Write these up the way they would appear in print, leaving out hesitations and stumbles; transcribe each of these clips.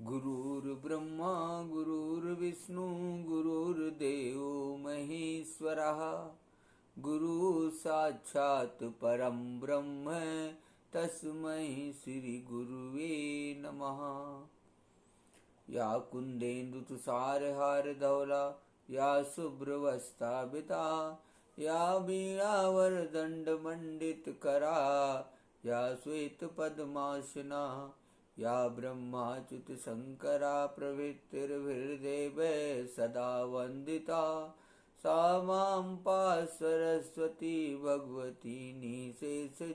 गुरुर्ब्रह्मा गुरुर्विष्णु गुरुर्देवो महेश्वरः गुरु साक्षात् परं ब्रह्म तस्मै श्री गुरुवे नमः। या कुन्देन्दुतुषारहारधवला या शुभ्रवस्त्रावृता या वीणावरदण्डमण्डितकरा या श्वेतपद्मासना या ब्रह्माच्युतशङ्करा प्रभृतिर्भिर्देवैः सदा वन्दिता सा मां पाहि सरस्वती भगवती निःशेषजाड्यापहा।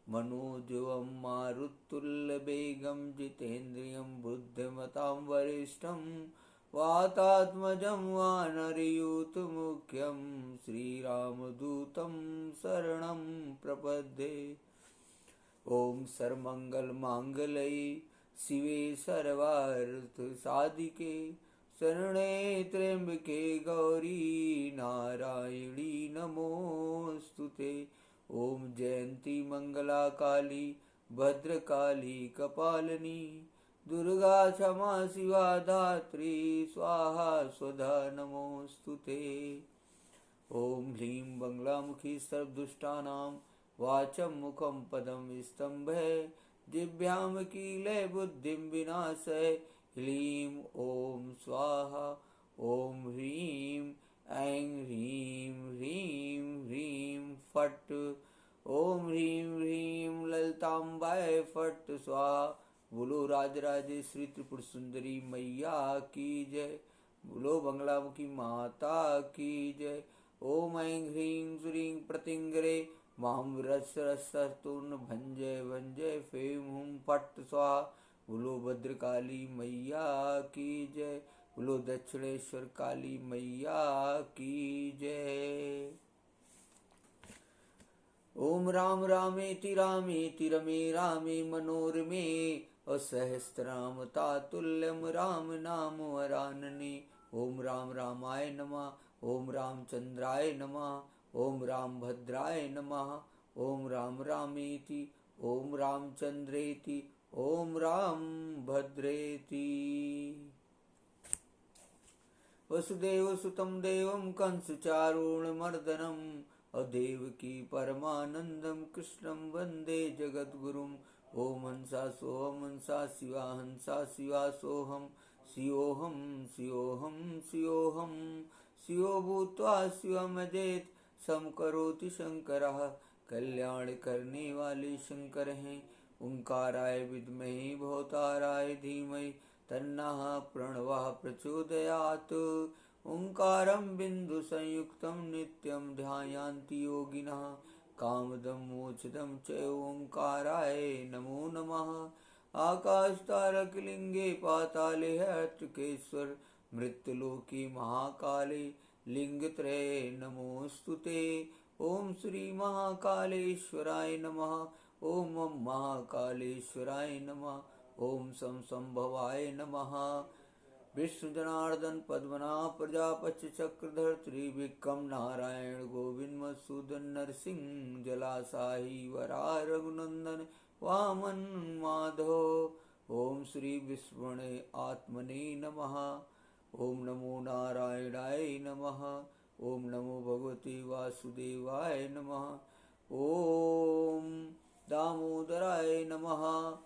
मनोजवं मारुतुल्यवेगं जितेन्द्रियं बुद्धिमतां वरिष्ठं वातात्मजं वानरयूथमुख्यं श्रीरामदूतं शरणं प्रपद्ये। ओम सर्वमंगलमांगल्ये शिवे सर्वार्थसाधिके शरणे त्र्यंबके गौरी नारायणी नमोस्तुते। ओम जयंती मंगला काली भद्रकाली कपालिनी दुर्गा क्षमा शिवा धात्री स्वाहा स्वधा नमोस्तुते। ओम ह्लीं बंगलामुखी सर्वदुष्टानां वाचं मुखं पदं स्तंभे जिह्वां कीले बुद्धिं विनाशय। ह्लीं ओम स्वाहा। ओम ह्रीं ऐं ह्रीं ह्रीं ह्रीं फट्। ओम ह्रीं ह्रीं ललिताम्बाय फट् स्वाहा। बोलो राजराजेश्वरी त्रिपुर सुंदरी मैया की जय। बोलो बंगलामुखी माता की जय। ओम ऐं ह्रीं श्रीं प्रतिंगरे मां रसरसतुर्न भंजय भंजय फें हुं फट् स्वाहा। बोलो भद्रकाली मैया की जय। बोलो दक्षिणेश्वर काली मैया की जय। ओम राम रामेति रामेति रमे रामे मनोरमे असहस्रनाम तातुल्यं राम नाम वरानने। ओम राम रामाय नमः। ओम रामचंद्राय नमः। ओम राम भद्राय नमः। ओम राम रामेति ओम रामचंद्रेति ओम राम भद्रेति। वसुदेव सुतं देवं कंसचारूणमर्दनम् अदेवकी परमानंदं कृष्णं वंदे जगद्गुरुम्। ओम हंसा सोहम हंसा शिवा हंसा शिवा सोहम शिवोहम शिवोहम शिवोहम शिवो भूत्वा शिवमजेत समकरोति शंकरः। कल्याण करने वाले शंकर हैं। ओंकाराय विद्महे भवताराय धीमहि तन्नः प्रणवः प्रचोदयात्। ओंकारं बिंदु संयुक्तं नित्यं ध्यायन्ति योगिनः। कामदं मोक्षदं च ओंकाराय नमो नमः। आकाशतारकलिंगे पाताले हट्टकेश्वर मृत्युलोके महाकाले लिंगत्रये नमोस्तुते। ओम श्री महाकालेश्वराय नमः। ओम महाकालेश्वराय नमः। ओम सं संभवाय नमः। विष्णु जनार्दन पद्मनाभ प्रजापति चक्रधर त्रिविक्रम नारायण गोविंद मधुसूदन नरसिंह जलाशाही वराह रघुनंदन वामन माधव। ओम श्री विष्णुणे आत्मने नमः। ओम नमो नारायणाय नमः। ओम नमो भगवते वासुदेवाय नमः। ओम दामोदराय नमः।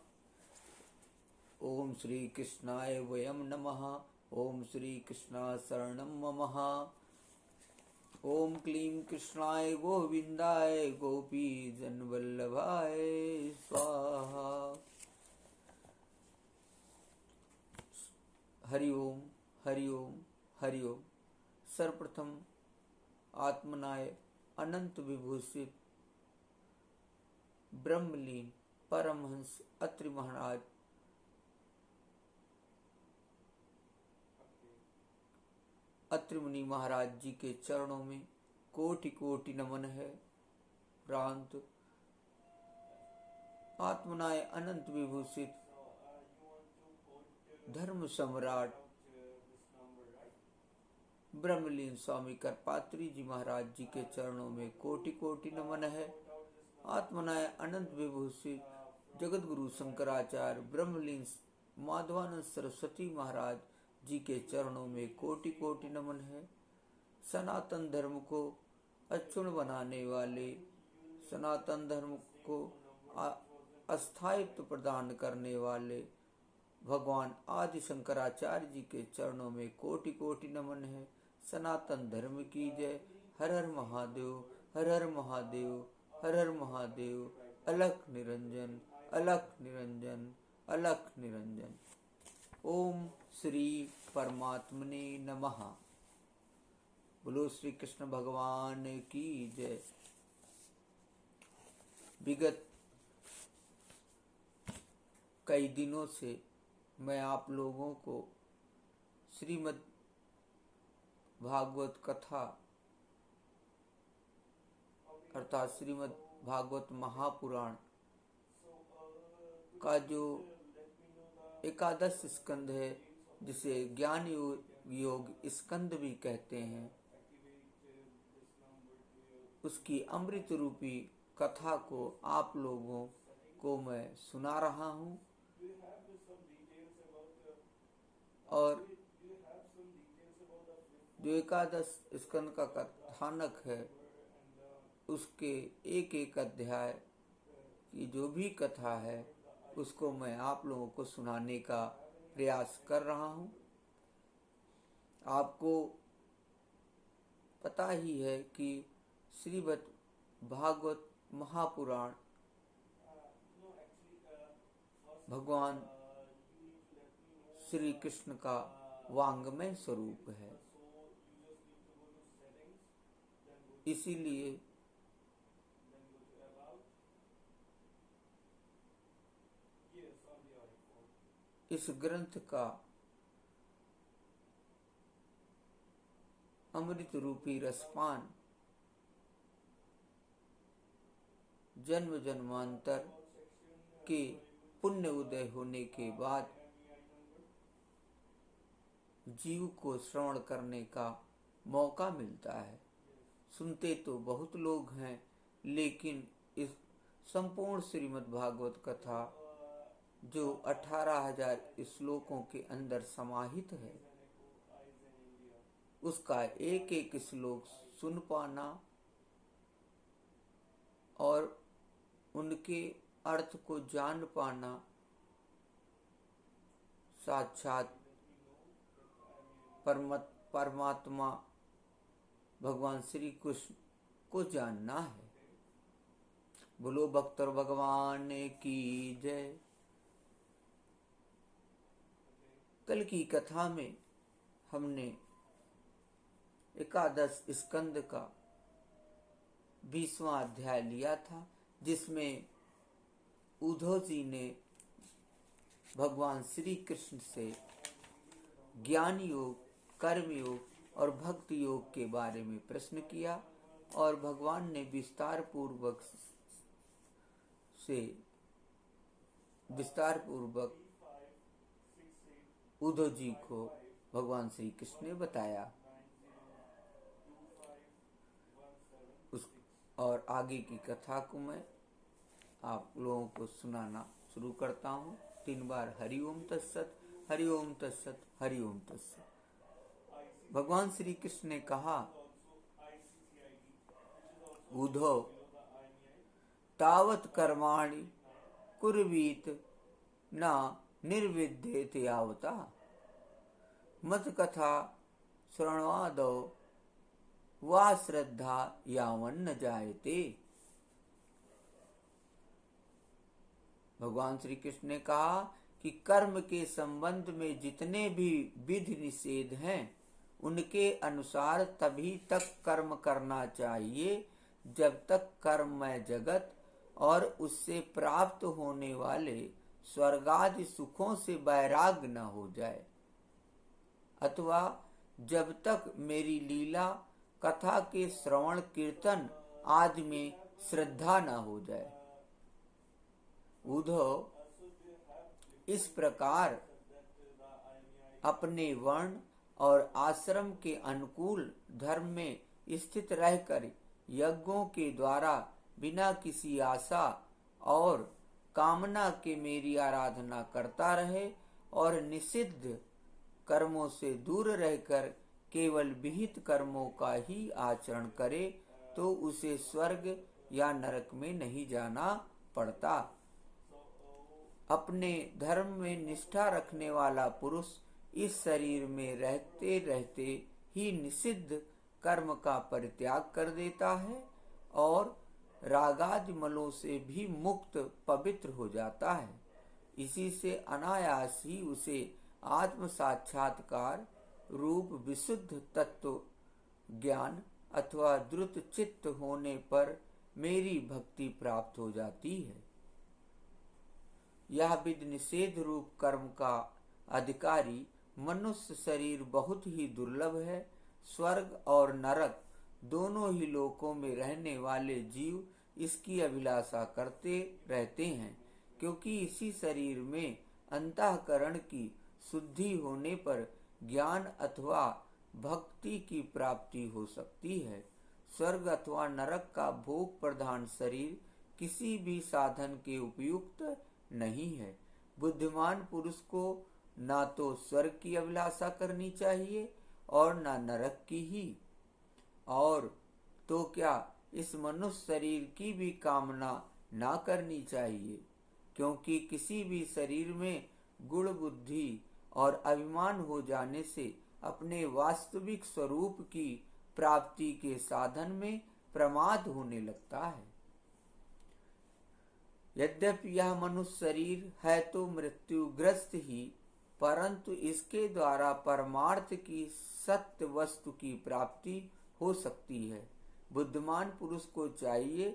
ओम श्री कृष्णाय वयं नमः। ओम श्री कृष्णा शरणं मम। ओम क्लीं कृष्णाय गोविंदाय गोपीजनवल्लभाय स्वाहा। हरि ओम हरि ओम हरि ओम। सर्वप्रथम आत्मनाय अनंत विभूषित ब्रह्मलीन परमहंस अत्रि महाराज अत्रि मुनि महाराज जी के चरणों में कोटि कोटि नमन है। प्रांत आत्मनाय अनंत विभूषित धर्म सम्राट ब्रह्मलीन स्वामी करपात्री जी महाराज जी के चरणों में कोटि कोटि नमन है। आत्मनाय अनंत विभूषित जगत गुरु शंकराचार्य ब्रह्मलीन माधवानंद सरस्वती महाराज जी के चरणों में कोटि कोटि नमन है। सनातन धर्म को अक्षुण्ण बनाने वाले, सनातन धर्म को अस्थायित्व प्रदान करने वाले भगवान आदि शंकराचार्य जी के चरणों में कोटि कोटि नमन है। सनातन धर्म की जय। हर हर महादेव, हर हर महादेव, हर हर महादेव। अलख निरंजन, अलख निरंजन, अलख निरंजन। ओम श्री परमात्मने नमः। बोलो श्री कृष्ण भगवान की जय। विगत कई दिनों से मैं आप लोगों को श्रीमद् भागवत कथा अर्थात श्रीमद् भागवत महापुराण का जो एकादश स्कंद है, जिसे ज्ञान योग स्कंद भी कहते हैं, उसकी अमृत रूपी कथा को आप लोगों को मैं सुना रहा हूँ। और जो एकादश स्कंद का कथानक है, उसके एक एक अध्याय की जो भी कथा है, उसको मैं आप लोगों को सुनाने का प्रयास कर रहा हूँ। आपको पता ही है कि श्रीमद् भागवत महापुराण भगवान श्री कृष्ण का वांग्मय स्वरूप है। इसीलिए इस ग्रंथ का अमृत रूपी रसपान जन्म जन्मांतर के पुण्य उदय होने के बाद जीव को श्रवण करने का मौका मिलता है। सुनते तो बहुत लोग हैं, लेकिन इस संपूर्ण श्रीमद् भागवत कथा जो 18,000 श्लोकों के अंदर समाहित है, उसका एक एक श्लोक सुन पाना और उनके अर्थ को जान पाना साक्षात परमात्मा भगवान श्री कृष्ण को जानना है। बोलो भक्तर भगवान की जय। कल की कथा में हमने एकादश स्कंद का 20वां अध्याय लिया था, जिसमें उद्धव जी ने भगवान श्री कृष्ण से ज्ञान योग, कर्म योग और भक्ति योग के बारे में प्रश्न किया, और भगवान ने विस्तार पूर्वक उद्धव जी को भगवान श्री कृष्ण ने बताया। और आगे की कथा को मैं आप लोगों को सुनाना शुरू करता हूँ। 3 बार हरि ओम तत्सत, हरि ओम तत्सत, हरि ओम तत्सत। भगवान श्री कृष्ण ने कहा, उद्धव तावत कर्माणि कुर्वीत न निर्विद्येत यावता मत कथा श्रवणादौ वा श्रद्धा यावन न जायते। भगवान श्री कृष्ण ने कहा कि कर्म के संबंध में जितने भी विधि निषेध हैं, उनके अनुसार तभी तक कर्म करना चाहिए जब तक कर्ममय जगत और उससे प्राप्त होने वाले स्वर्गादि सुखों से वैराग्य न हो जाए, अथवा जब तक मेरी लीला कथा के श्रवण कीर्तन आदि में श्रद्धा न हो जाए। उद्धव इस प्रकार अपने वर्ण और आश्रम के अनुकूल धर्म में स्थित रहकर यज्ञों के द्वारा बिना किसी आशा और कामना के मेरी आराधना करता रहे और निषिद्ध कर्मों से दूर रहकर केवल विहित कर्मों का ही आचरण करे तो उसे स्वर्ग या नरक में नहीं जाना पड़ता। अपने धर्म में निष्ठा रखने वाला पुरुष इस शरीर में रहते रहते ही निषिद्ध कर्म का परित्याग कर देता है और रागादि मलों से भी मुक्त पवित्र हो जाता है। इसी से अनायास ही उसे आत्म साक्षात्कार रूप विशुद्ध तत्व ज्ञान अथवा द्रुत चित्त होने पर मेरी भक्ति प्राप्त हो जाती है। यह विध निषेध रूप कर्म का अधिकारी मनुष्य शरीर बहुत ही दुर्लभ है। स्वर्ग और नरक दोनों ही लोकों में रहने वाले जीव इसकी अभिलाषा करते रहते हैं, क्योंकि इसी शरीर में अंतःकरण की शुद्धि होने पर ज्ञान अथवा भक्ति की प्राप्ति हो सकती है। स्वर्ग अथवा नरक का भोग प्रधान शरीर किसी भी साधन के उपयुक्त नहीं है। बुद्धिमान पुरुष को ना तो स्वर्ग की अभिलाषा करनी चाहिए और ना नरक की ही, और तो क्या इस मनुष्य शरीर की भी कामना ना करनी चाहिए, क्योंकि किसी भी शरीर में गुण बुद्धि और अभिमान हो जाने से अपने वास्तविक स्वरूप की प्राप्ति के साधन में प्रमाद होने लगता है। यद्यपि यह मनुष्य शरीर है तो मृत्युग्रस्त ही, परंतु इसके द्वारा परमार्थ की सत्य वस्तु की प्राप्ति हो सकती है। बुद्धिमान पुरुष को चाहिए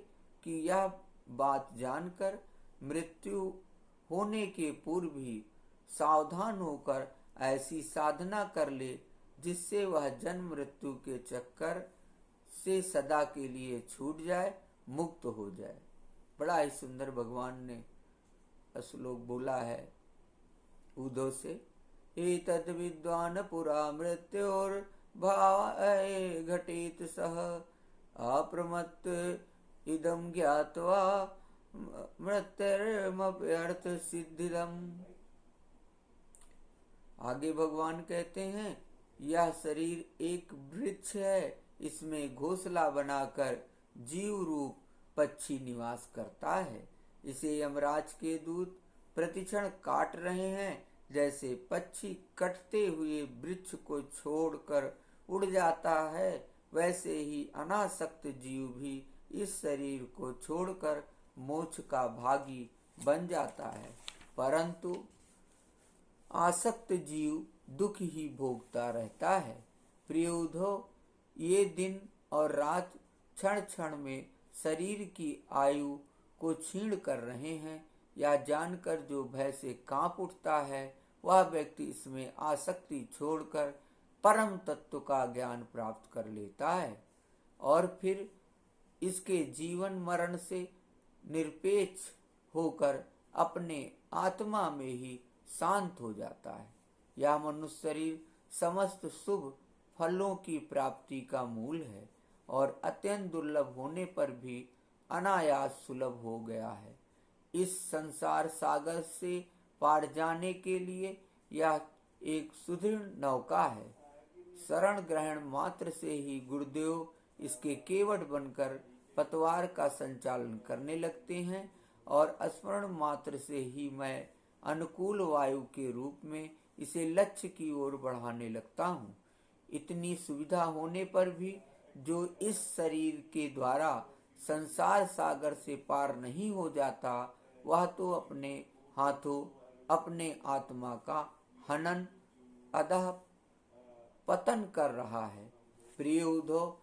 कि यह बात जानकर मृत्यु होने के पूर्व ही सावधान होकर ऐसी साधना कर ले जिससे वह जन्म मृत्यु के चक्कर से सदा के लिए छूट जाए, मुक्त हो जाए। बड़ा ही सुंदर भगवान ने श्लोक बोला है उद्धव से। एतद् विद्वान् पुरा मृत्योर् भावये घटेत सह अप्रमत्त इदं ज्ञात्वा मृत्युर्मप्यर्थ सिद्धिदम्। आगे भगवान कहते हैं, यह शरीर एक वृक्ष है, इसमें घोंसला बनाकर जीव रूप पक्षी निवास करता है। इसे यमराज के दूत प्रतिक्षण काट रहे हैं। जैसे पक्षी कटते हुए वृक्ष को छोड़कर उड़ जाता है, वैसे ही अनासक्त जीव भी इस शरीर को छोड़कर मोक्ष का भागी बन जाता है, परंतु आसक्त जीव दुख ही भोगता रहता है। प्रिय उद्धव, ये दिन और रात क्षण क्षण में शरीर की आयु को छीण कर रहे हैं। यह जानकर जो भय से कांप उठता है, वह व्यक्ति इसमें आसक्ति छोड़कर परम तत्व का ज्ञान प्राप्त कर लेता है और फिर इसके जीवन मरण से निरपेक्ष होकर अपने आत्मा में ही शांत हो जाता है। यह मनुष्य शरीर समस्त शुभ फलों की प्राप्ति का मूल है और अत्यंत दुर्लभ होने पर भी अनायास सुलभ हो गया है। इस संसार सागर से पार जाने के लिए यह एक सुदृढ़ नौका है। शरण ग्रहण मात्र से ही गुरुदेव इसके केवट बनकर पतवार का संचालन करने लगते हैं और स्मरण मात्र से ही मैं अनुकूल वायु के रूप में इसे लक्ष्य की ओर बढ़ाने लगता हूँ। इतनी सुविधा होने पर भी जो इस शरीर के द्वारा संसार सागर से पार नहीं हो जाता, वह तो अपने हाथों अपने आत्मा का हनन अधः पतन कर रहा है। प्रिय उद्धव,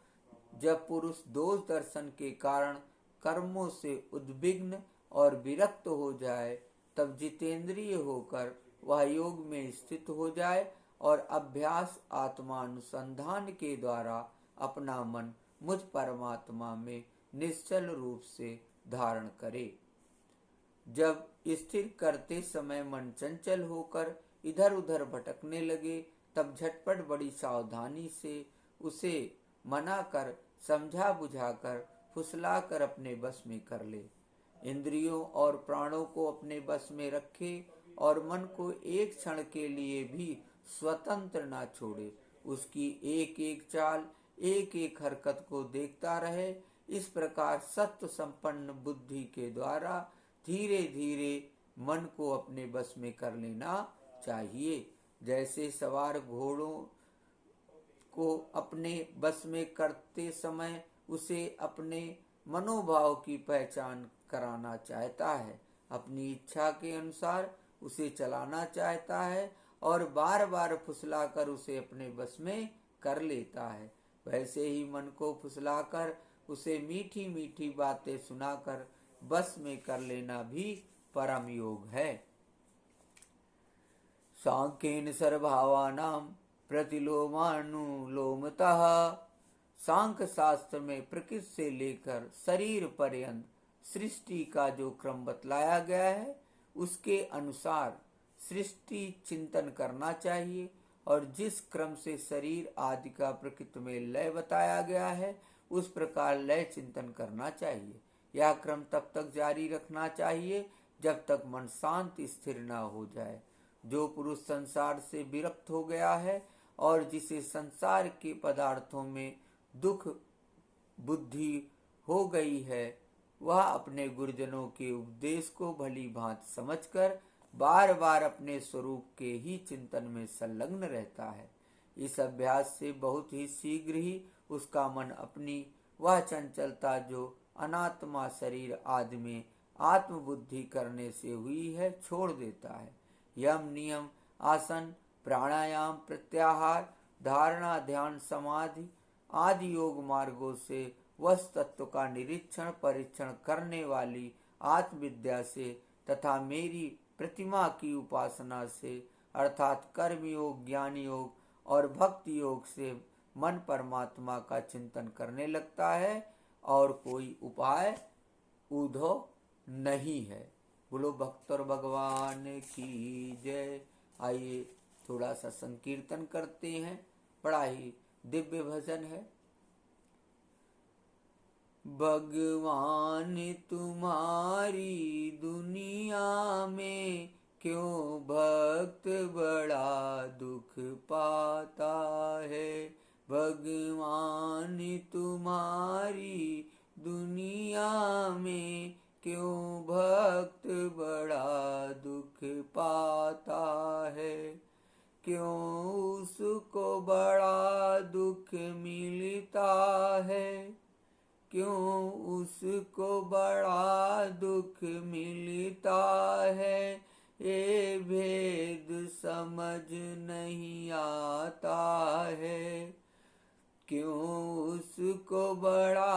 जब पुरुष दोष दर्शन के कारण कर्मों से उद्विग्न और विरक्त हो जाए, तब जितेंद्रिय होकर वह योग में स्थित हो जाए और अभ्यास आत्मानुसंधान के द्वारा अपना मन मुझ परमात्मा में निश्चल रूप से धारण करे। जब स्थिर करते समय मन चंचल होकर इधर उधर भटकने लगे, तब झटपट बड़ी सावधानी से उसे मना कर, समझा बुझाकर, फुसलाकर अपने बस में कर ले। इंद्रियों और प्राणों को अपने बस में रखे और मन को एक क्षण के लिए भी स्वतंत्र ना छोड़े। उसकी एक एक चाल, एक एक हरकत को देखता रहे। इस प्रकार सत्व संपन्न बुद्धि के द्वारा धीरे धीरे मन को अपने बस में कर लेना चाहिए। जैसे सवार घोड़ों को अपने बस में करते समय उसे अपने मनोभाव की पहचान कराना चाहता है, अपनी इच्छा के अनुसार उसे चलाना चाहता है और बार बार फुसलाकर उसे अपने बस में कर लेता है, वैसे ही मन को फुसलाकर उसे मीठी मीठी बातें सुनाकर बस में कर लेना भी परम योग है। सांख्येन सर्वभावानां प्रतिलोमानुलोमतः। सांख्य शास्त्र में प्रकृति से लेकर शरीर पर्यंत सृष्टि का जो क्रम बतलाया गया है उसके अनुसार सृष्टि चिंतन करना चाहिए और जिस क्रम से शरीर आदि का प्रकृति में लय बताया गया है उस प्रकार लय चिंतन करना चाहिए। यह क्रम तब तक जारी रखना चाहिए जब तक मन शांत स्थिर न हो जाए। जो पुरुष संसार से विरक्त हो गया है और जिसे संसार के पदार्थों में दुख बुद्धि हो गई है वह अपने गुरुजनों के उपदेश को भली भांति समझकर बार बार अपने स्वरूप के ही चिंतन में संलग्न रहता है। इस अभ्यास से बहुत ही शीघ्र ही उसका मन अपनी वह चंचलता जो अनात्मा शरीर आदि में आत्मबुद्धि करने से हुई है छोड़ देता है। यम नियम आसन प्राणायाम प्रत्याहार धारणा ध्यान समाधि आदि योग मार्गों से वस्तु तत्व का निरीक्षण परीक्षण करने वाली आत्मविद्या से तथा मेरी प्रतिमा की उपासना से अर्थात कर्म योग ज्ञान योग और भक्ति योग से मन परमात्मा का चिंतन करने लगता है और कोई उपाय उधो नहीं है। बोलो भक्तर भगवान की जय। आइए थोड़ा सा संकीर्तन करते हैं, बड़ा ही दिव्य भजन है। भगवान तुम्हारी दुनिया में क्यों भक्त बड़ा दुख पाता है। भगवान तुम्हारी दुनिया में क्यों भक्त बड़ा दुख पाता है। क्यों उसको बड़ा दुख मिलता है। क्यों उसको बड़ा दुख मिलता है। ये भेद समझ नहीं आता है। क्यों उसको बड़ा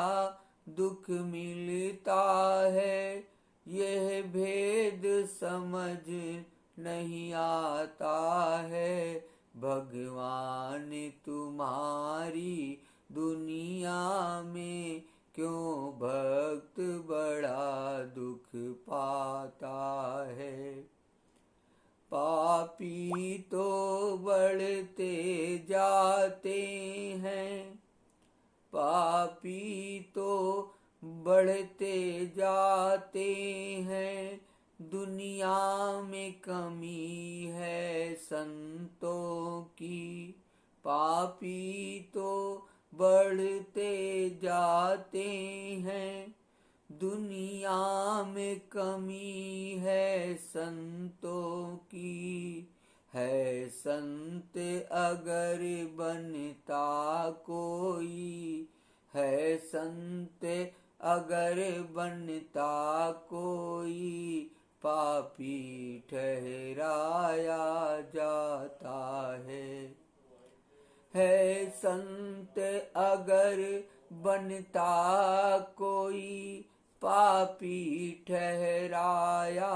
दुख मिलता है। यह भेद समझ नहीं आता है। भगवान तुम्हारी दुनिया में क्यों भक्त बड़ा दुख पाता है। पापी तो बढ़ते जाते हैं। पापी तो बढ़ते जाते हैं। दुनिया में कमी है संतों की। पापी तो बढ़ते जाते हैं। दुनिया में कमी है संतों की। है संत अगर बनता कोई। है संत अगर बनता कोई। पापी ठहराया जाता है। है संत अगर बनता कोई। पापी ठहराया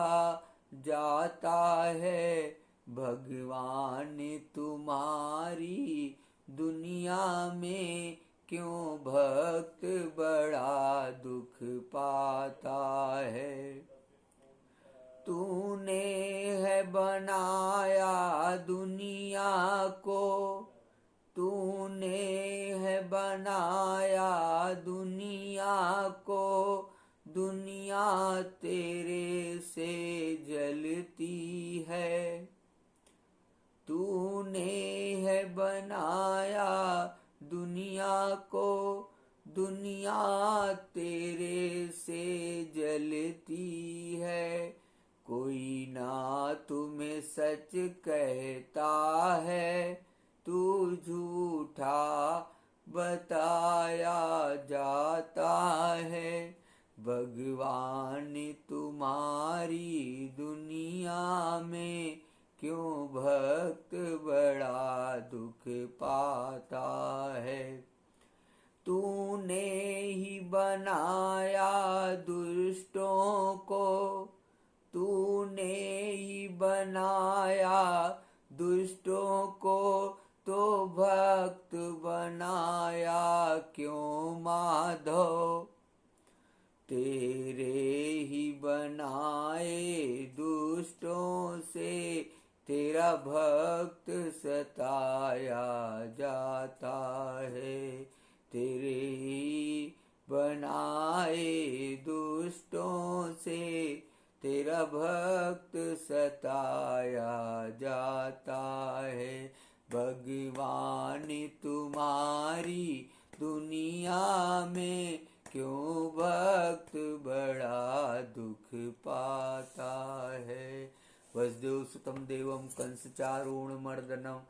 जाता है। भगवान तुम्हारी दुनिया में क्यों भक्त बड़ा दुख पाता है। तूने है बनाया दुनिया को। तूने है बनाया दुनिया को। दुनिया तेरे से जलती है। तूने है बनाया दुनिया को, दुनिया तेरे से जलती है। कोई ना तुम्हें सच कहता है, तू झूठा बताया जाता है। भगवान तुम्हारी दुनिया में क्यों भक्त बड़ा दुख पाता है। तूने ही बनाया दुष्टों को, तूने ही बनाया दुष्टों को, तो भक्त बनाया क्यों माधव। तेरे ही बनाए दुष्टों से तेरा भक्त सताया जाता है। तेरे ही बनाए दुष्टों से तेरा भक्त सताया जाता है। भगवान तुम्हारी दुनिया में क्यों भक्त बड़ा दुख पाता है। वसुदेव सुतं देवं कंस चारूण मर्दनम